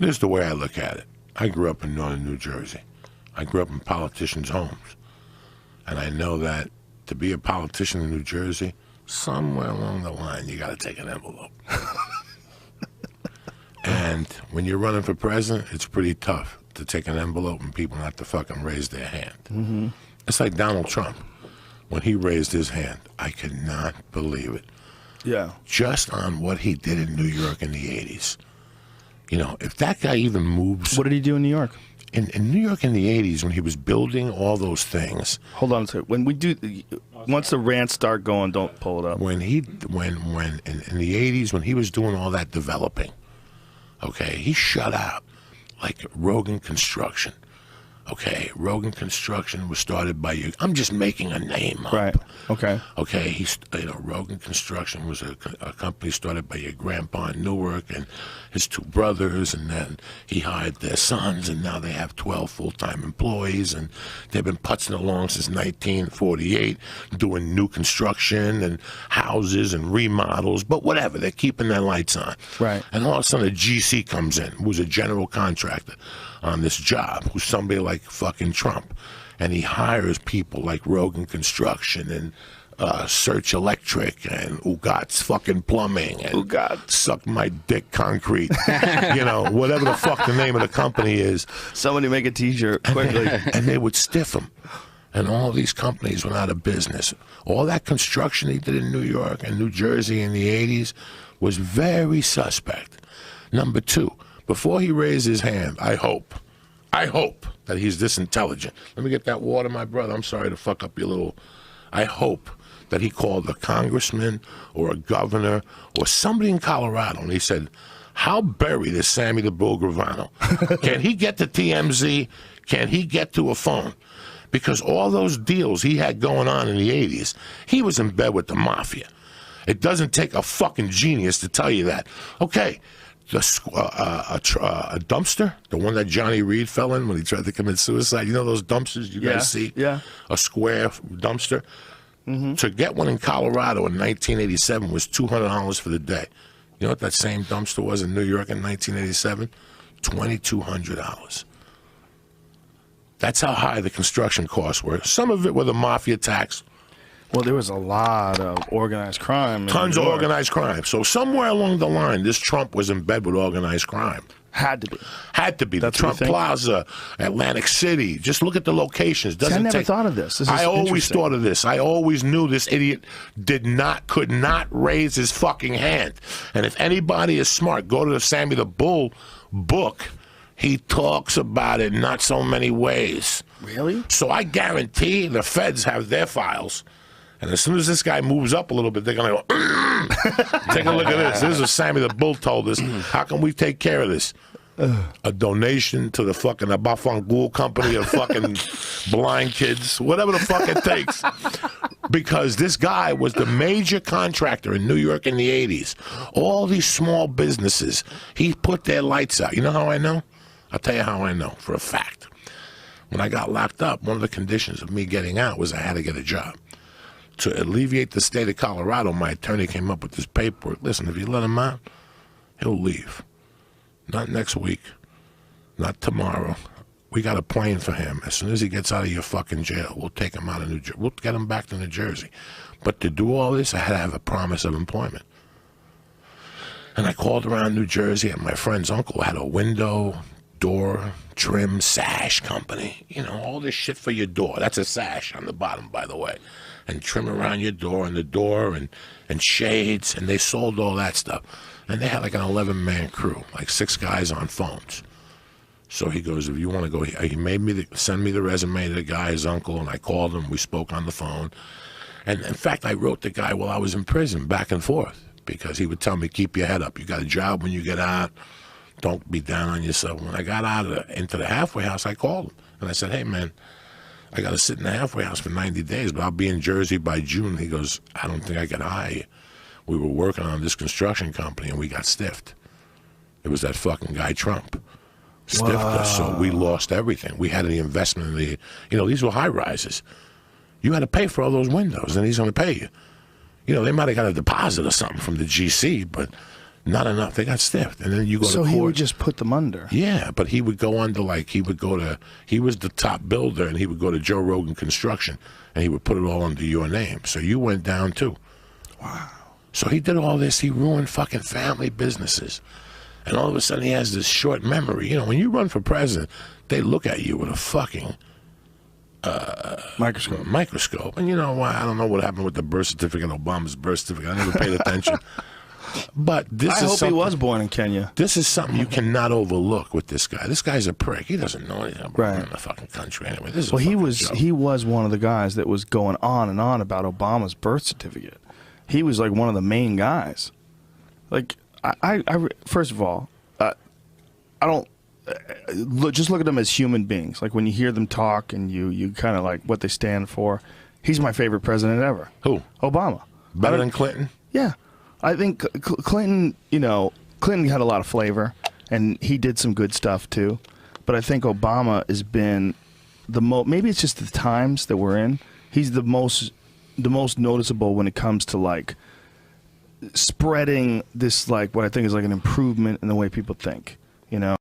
This is the way I look at it. I grew up in northern New Jersey. I grew up in politicians' homes. And I know that to be a politician in New Jersey, somewhere along the line, you got to take an envelope. And when you're running for president, it's pretty tough to take an envelope and people not to fucking raise their hand. Mm-hmm. It's like Donald Trump. When he raised his hand, I could not believe it. Yeah. Just on what he did in New York in the 80s. You know, if that guy even moves... What did he do in New York? In New York in the 80s, when he was building all those things... Hold on a second. When we do... Once the rants start going, don't pull it up. When in the 80s, when he was doing all that developing, okay, he shut out like Rogan Construction. Okay, Rogan Construction was started by you. I'm just making a name up. Right. Okay. Okay. Rogan Construction was a company started by your grandpa in Newark and his two brothers, and then he hired their sons, and now they have 12 full-time employees, and they've been putzing along since 1948, doing new construction and houses and remodels, but whatever, they're keeping their lights on. Right. And all of a sudden, a GC comes in, who's a general contractor on this job, who's somebody like fucking Trump, and he hires people like Rogan Construction and Search Electric and Ugat's fucking Plumbing and Ugat Suck My Dick Concrete, you know, whatever the fuck the name of the company is. Somebody make a T-shirt quickly. And they would stiff him, and all these companies went out of business. All that construction he did in New York and New Jersey in the 80s was very suspect. Number two, before he raised his hand, I hope that he's this intelligent. Let me get that water, my brother. I'm sorry to fuck up your little... I hope that he called a congressman or a governor or somebody in Colorado, and he said, how buried is Sammy the Bull Gravano? Can he get to TMZ? Can he get to a phone? Because all those deals he had going on in the 80s, he was in bed with the Mafia. It doesn't take a fucking genius to tell you that. Okay. A dumpster, the one that Johnny Reed fell in when he tried to commit suicide. You know those dumpsters you guys see? Yeah. A square dumpster. Mm-hmm. To get one in Colorado in 1987 was $200 for the day. You know what that same dumpster was in New York in 1987? $2,200. That's how high the construction costs were. Some of it were the Mafia tax. Well, there was a lot of organized crime. Tons of organized crime. So somewhere along the line, this Trump was in bed with organized crime. Had to be. Had to be. That's the Trump Plaza, Atlantic City. Just look at the locations. I never thought of this. I always thought of this. I always knew this idiot could not raise his fucking hand. And if anybody is smart, go to the Sammy the Bull book. He talks about it in not so many ways. Really? So I guarantee the feds have their files. And as soon as this guy moves up a little bit, they're going to go, take a look at this. This is what Sammy the Bull told us. How can we take care of this? A donation to the fucking Abafangul company of fucking blind kids, whatever the fuck it takes. Because this guy was the major contractor in New York in the 80s. All these small businesses, he put their lights out. You know how I know? I'll tell you how I know, for a fact. When I got locked up, one of the conditions of me getting out was I had to get a job. To alleviate the state of Colorado, my attorney came up with this paperwork. Listen, if you let him out, he'll leave. Not next week. Not tomorrow. We got a plane for him. As soon as he gets out of your fucking jail, we'll take him out of New Jersey. We'll get him back to New Jersey. But to do all this, I had to have a promise of employment. And I called around New Jersey, and my friend's uncle had a window, door, trim, sash company. You know, all this shit for your door. That's a sash on the bottom, by the way. And trim around your door and the door and shades, and they sold all that stuff. And they had like an 11-man crew, like 6 guys on phones. So he goes, if you want to go, he made me send me the resume to the guy, his uncle, and I called him. We spoke on the phone. And in fact, I wrote the guy while I was in prison, back and forth, because he would tell me, keep your head up. You got a job when you get out. Don't be down on yourself. When I got out into the halfway house, I called him. And I said, hey, man, I got to sit in the halfway house for 90 days, but I'll be in Jersey by June. He goes, I don't think I can hire you. We were working on this construction company, and we got stiffed. It was that fucking guy Trump. Stiffed us, so we lost everything. We had the investment in the, you know, these were high-rises. You had to pay for all those windows, and he's going to pay you. You know, they might have got a deposit or something from the GC, but Not enough. They got stiffed, and then you go to So court. he would just put them under. Yeah, but he would go under, like, he was the top builder, and he would go to Joe Rogan Construction, and he would put it all under your name. So you went down too. Wow. So he did all this. He ruined fucking family businesses. And all of a sudden he has this short memory. You know, when you run for president, they look at you with a fucking microscope. And you know why? I don't know what happened with the birth certificate, Obama's birth certificate. I never paid attention. But this I is hope something, he was born in Kenya. this is something you cannot overlook with this guy. This guy's a prick. He doesn't know anything about running the fucking country anyway. This is a fucking joke. He was one of the guys that was going on and on about Obama's birth certificate. He was like one of the main guys. Like I first of all, I don't just look at them as human beings. Like when you hear them talk and you kind of like what they stand for. He's my favorite president ever. Who? Obama. Better than Clinton? Yeah. I think Clinton, you know, Clinton had a lot of flavor, and he did some good stuff too. But I think Obama has been the most. Maybe it's just the times that we're in. He's the most noticeable when it comes to like spreading this, like what I think is like an improvement in the way people think. You know.